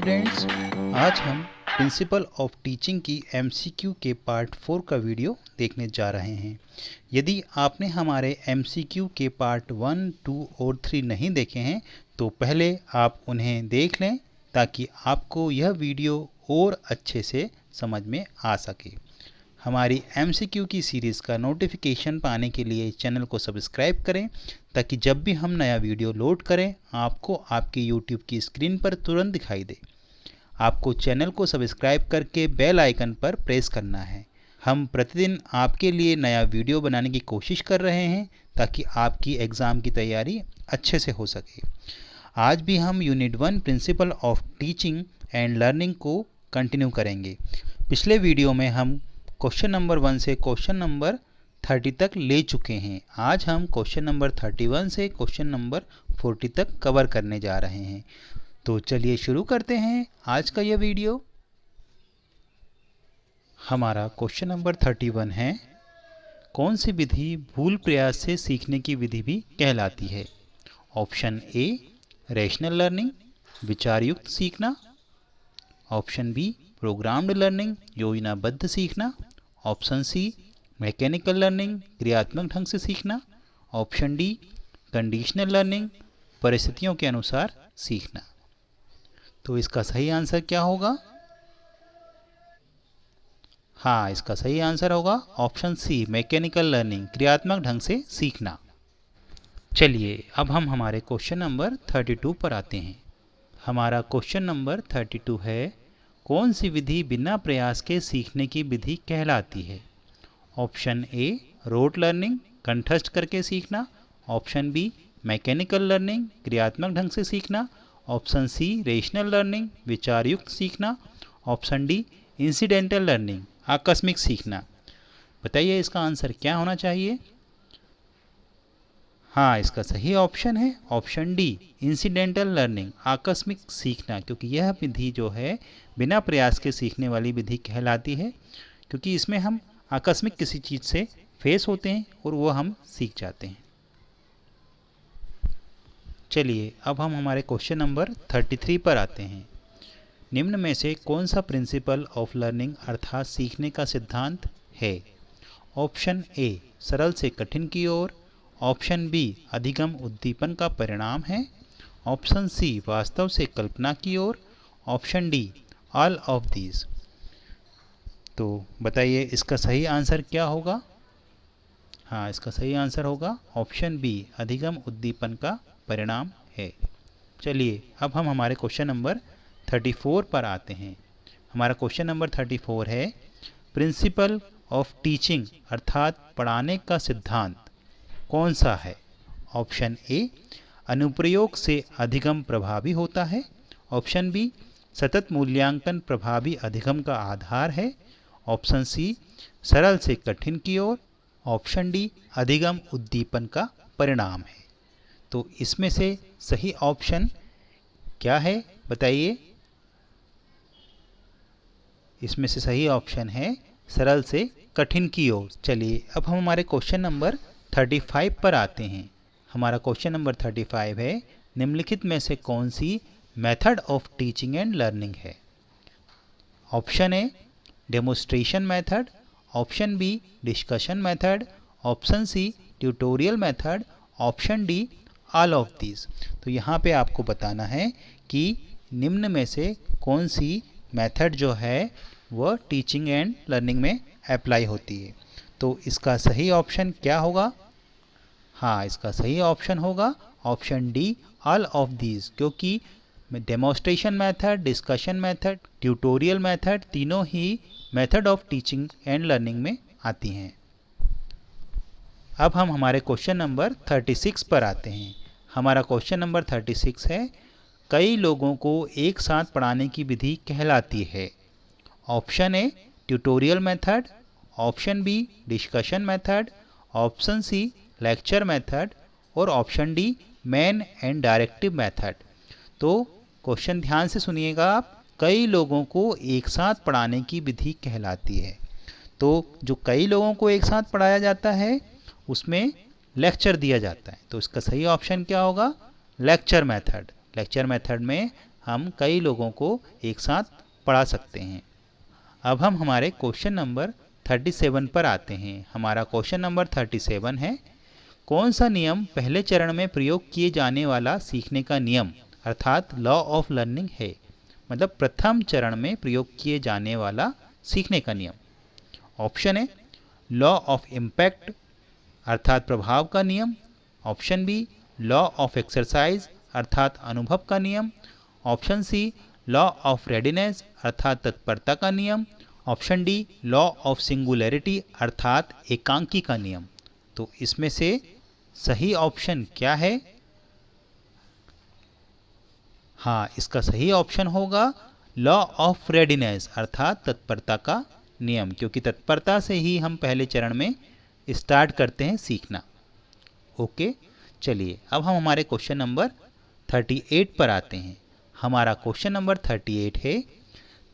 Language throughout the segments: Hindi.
स्टूडेंट्स, आज हम प्रिंसिपल ऑफ टीचिंग की एमसीक्यू के पार्ट 4 का वीडियो देखने जा रहे हैं। यदि आपने हमारे एमसीक्यू के पार्ट 1, 2 और 3 नहीं देखे हैं तो पहले आप उन्हें देख लें ताकि आपको यह वीडियो और अच्छे से समझ में आ सके। हमारी एमसीक्यू की सीरीज़ का नोटिफिकेशन पाने के लिए चैनल को सब्सक्राइब करें ताकि जब भी हम नया वीडियो लोड करें आपको आपके यूट्यूब की स्क्रीन पर तुरंत दिखाई दे। आपको चैनल को सब्सक्राइब करके बेल आइकन पर प्रेस करना है। हम प्रतिदिन आपके लिए नया वीडियो बनाने की कोशिश कर रहे हैं ताकि आपकी एग्ज़ाम की तैयारी अच्छे से हो सके। आज भी हम unit 1 principle of teaching and learning को कंटिन्यू करेंगे। पिछले वीडियो में हम क्वेश्चन नंबर 1 से क्वेश्चन नंबर 30 तक ले चुके हैं। आज हम क्वेश्चन नंबर 31 से क्वेश्चन नंबर 40 तक कवर करने जा रहे हैं। तो चलिए शुरू करते हैं आज का यह वीडियो। हमारा क्वेश्चन नंबर 31 है, कौन सी विधि भूल प्रयास से सीखने की विधि भी कहलाती है? ऑप्शन ए रैशनल लर्निंग, विचार युक्त सीखना। ऑप्शन बी प्रोग्राम्ड लर्निंग, योजनाबद्ध सीखना। ऑप्शन सी मैकेनिकल लर्निंग, क्रियात्मक ढंग से सीखना। ऑप्शन डी कंडीशनल लर्निंग, परिस्थितियों के अनुसार सीखना। तो इसका सही आंसर क्या होगा? हाँ, इसका सही आंसर होगा ऑप्शन सी मैकेनिकल लर्निंग, क्रियात्मक ढंग से सीखना। चलिए अब हम हमारे क्वेश्चन नंबर 32 पर आते हैं। हमारा क्वेश्चन नंबर 32 है, कौन सी विधि बिना प्रयास के सीखने की विधि कहलाती है? ऑप्शन ए रोट लर्निंग, कंठस्थ करके सीखना। ऑप्शन बी मैकेनिकल लर्निंग, क्रियात्मक ढंग से सीखना। ऑप्शन सी रेशनल लर्निंग, विचार युक्त सीखना। ऑप्शन डी इंसिडेंटल लर्निंग, आकस्मिक सीखना। बताइए इसका आंसर क्या होना चाहिए? हाँ, इसका सही ऑप्शन है ऑप्शन डी इंसिडेंटल लर्निंग, आकस्मिक सीखना, क्योंकि यह विधि जो है बिना प्रयास के सीखने वाली विधि कहलाती है, क्योंकि इसमें हम आकस्मिक किसी चीज़ से फेस होते हैं और वो हम सीख जाते हैं। चलिए अब हम हमारे क्वेश्चन नंबर 33 पर आते हैं। निम्न में से कौन सा प्रिंसिपल ऑफ लर्निंग अर्थात सीखने का सिद्धांत है? ऑप्शन ए सरल से कठिन की ओर। ऑप्शन बी अधिगम उद्दीपन का परिणाम है। ऑप्शन सी वास्तव से कल्पना की ओर। Option D all of these. तो बताइए इसका सही आंसर क्या होगा? हाँ, इसका सही आंसर होगा ऑप्शन बी अधिगम उद्दीपन का परिणाम है। चलिए अब हम हमारे क्वेश्चन नंबर 34 पर आते हैं। हमारा क्वेश्चन नंबर 34 है, प्रिंसिपल ऑफ टीचिंग अर्थात पढ़ाने का सिद्धांत कौन सा है? ऑप्शन ए अनुप्रयोग से अधिगम प्रभावी होता है। ऑप्शन बी सतत मूल्यांकन प्रभावी अधिगम का आधार है। ऑप्शन सी सरल से कठिन की ओर। ऑप्शन डी अधिगम उद्दीपन का परिणाम है। तो इसमें से सही ऑप्शन क्या है बताइए? इसमें से सही ऑप्शन है सरल से कठिन की ओर। चलिए अब हम हमारे क्वेश्चन नंबर 35 पर आते हैं। हमारा क्वेश्चन नंबर 35 है, निम्नलिखित में से कौन सी method of teaching and learning है? Option A demonstration method. Option B discussion method. Option C tutorial method. Option D all of these. तो यहाँ पे आपको बताना है कि निम्न में से कौन सी मेथड जो है वह टीचिंग एंड लर्निंग में अप्लाई होती है। तो इसका सही ऑप्शन क्या होगा? हाँ, इसका सही ऑप्शन होगा option D all of these, क्योंकि demonstration method, discussion method, tutorial method तीनों ही method of teaching and learning में आती हैं। अब हम हमारे क्वेश्चन नंबर 36 पर आते हैं। हमारा क्वेश्चन नंबर 36 है, कई लोगों को एक साथ पढ़ाने की विधि कहलाती है? Option A tutorial method. Option B discussion method. Option C lecture method और option D main and directive method. तो क्वेश्चन ध्यान से सुनिएगा आप, कई लोगों को एक साथ पढ़ाने की विधि कहलाती है। तो जो कई लोगों को एक साथ पढ़ाया जाता है उसमें लेक्चर दिया जाता है। तो इसका सही ऑप्शन क्या होगा? Lecture method. लेक्चर मेथड में हम कई लोगों को एक साथ पढ़ा सकते हैं। अब हम हमारे क्वेश्चन नंबर 37 पर आते हैं। हमारा क्वेश्चन नंबर 37 है, कौन सा नियम पहले चरण में प्रयोग किए जाने वाला सीखने का नियम अर्थात लॉ ऑफ लर्निंग है? मतलब प्रथम चरण में प्रयोग किए जाने वाला सीखने का नियम। Option A law of impact अर्थात प्रभाव का नियम। Option B law of exercise अर्थात अनुभव का नियम। Option C law of readiness अर्थात तत्परता का नियम। Option D law of singularity अर्थात एकांकी का नियम। तो इसमें से सही ऑप्शन क्या है? हाँ, इसका सही ऑप्शन होगा लॉ ऑफ रेडीनेस अर्थात तत्परता का नियम, क्योंकि तत्परता से ही हम पहले चरण में स्टार्ट करते हैं सीखना। ओके, चलिए अब हम हमारे क्वेश्चन नंबर 38 पर आते हैं। हमारा क्वेश्चन नंबर 38 है,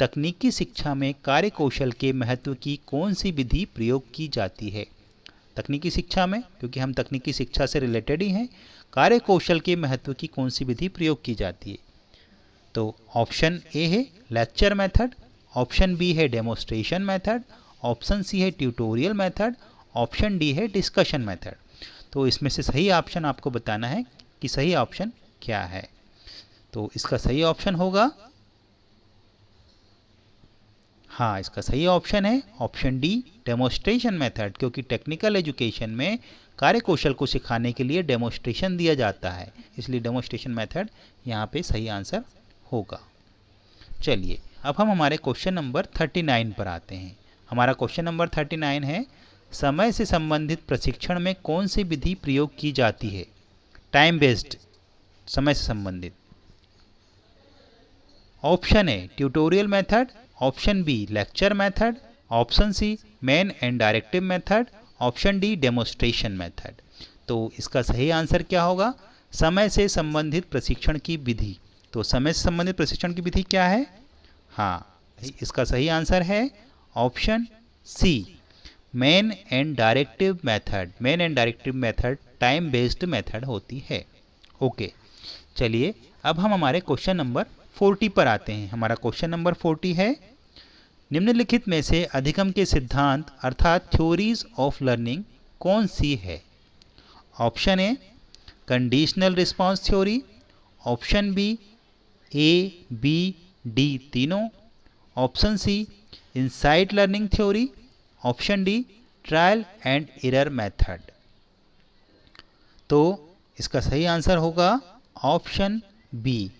तकनीकी शिक्षा में कार्यकौशल के महत्व की कौन सी विधि प्रयोग की जाती है? तकनीकी शिक्षा में, क्योंकि हम तकनीकी शिक्षा से रिलेटेड ही हैं, कार्यकौशल के महत्व की कौन सी विधि प्रयोग की जाती है? तो ऑप्शन ए है लेक्चर मेथड, ऑप्शन बी है डेमोस्ट्रेशन मेथड, ऑप्शन सी है ट्यूटोरियल मेथड, ऑप्शन डी है डिस्कशन मेथड। तो इसमें से सही ऑप्शन आपको बताना है कि सही ऑप्शन क्या है। तो इसका सही ऑप्शन होगा, हाँ, इसका सही ऑप्शन है ऑप्शन डी डेमोस्ट्रेशन मेथड, क्योंकि टेक्निकल एजुकेशन में कार्यकौशल को सिखाने के लिए डेमोस्ट्रेशन दिया जाता है, इसलिए डेमोस्ट्रेशन मेथड यहाँ पे सही आंसर होगा। चलिए अब हम हमारे क्वेश्चन नंबर 39 पर आते हैं। हमारा क्वेश्चन नंबर 39 है, समय से संबंधित प्रशिक्षण में कौन सी विधि प्रयोग की जाती है? टाइम बेस्ड, समय से संबंधित। Option A tutorial method, option B lecture method, option C main and directive method, option D demonstration method. तो इसका सही आंसर क्या होगा? समय से संबंधित प्रशिक्षण की विधि। तो समय से संबंधित प्रशिक्षण की विधि क्या है? हाँ, इसका सही आंसर है option C main and directive method. Main and directive method time based method होती है। ओके, चलिए अब हम हमारे क्वेश्चन नंबर 40 पर आते हैं। हमारा क्वेश्चन नंबर 40 है, निम्नलिखित में से अधिगम के सिद्धांत अर्थात थ्योरीज ऑफ लर्निंग कौन सी है? Option A conditional response theory, option B A B D तीनों, option C insight learning theory, option D trial and error method. तो इसका सही आंसर होगा ऑप्शन बी,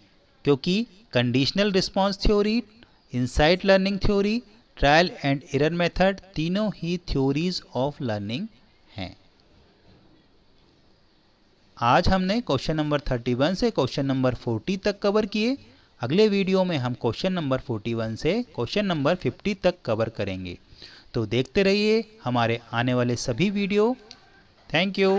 क्योंकि conditional response theory, insight learning theory, trial and error method तीनों ही थ्योरीज ऑफ लर्निंग हैं। आज हमने क्वेश्चन नंबर 31 से क्वेश्चन नंबर 40 तक कवर किए। अगले वीडियो में हम क्वेश्चन नंबर 41 से क्वेश्चन नंबर 50 तक कवर करेंगे। तो देखते रहिए हमारे आने वाले सभी वीडियो। Thank you.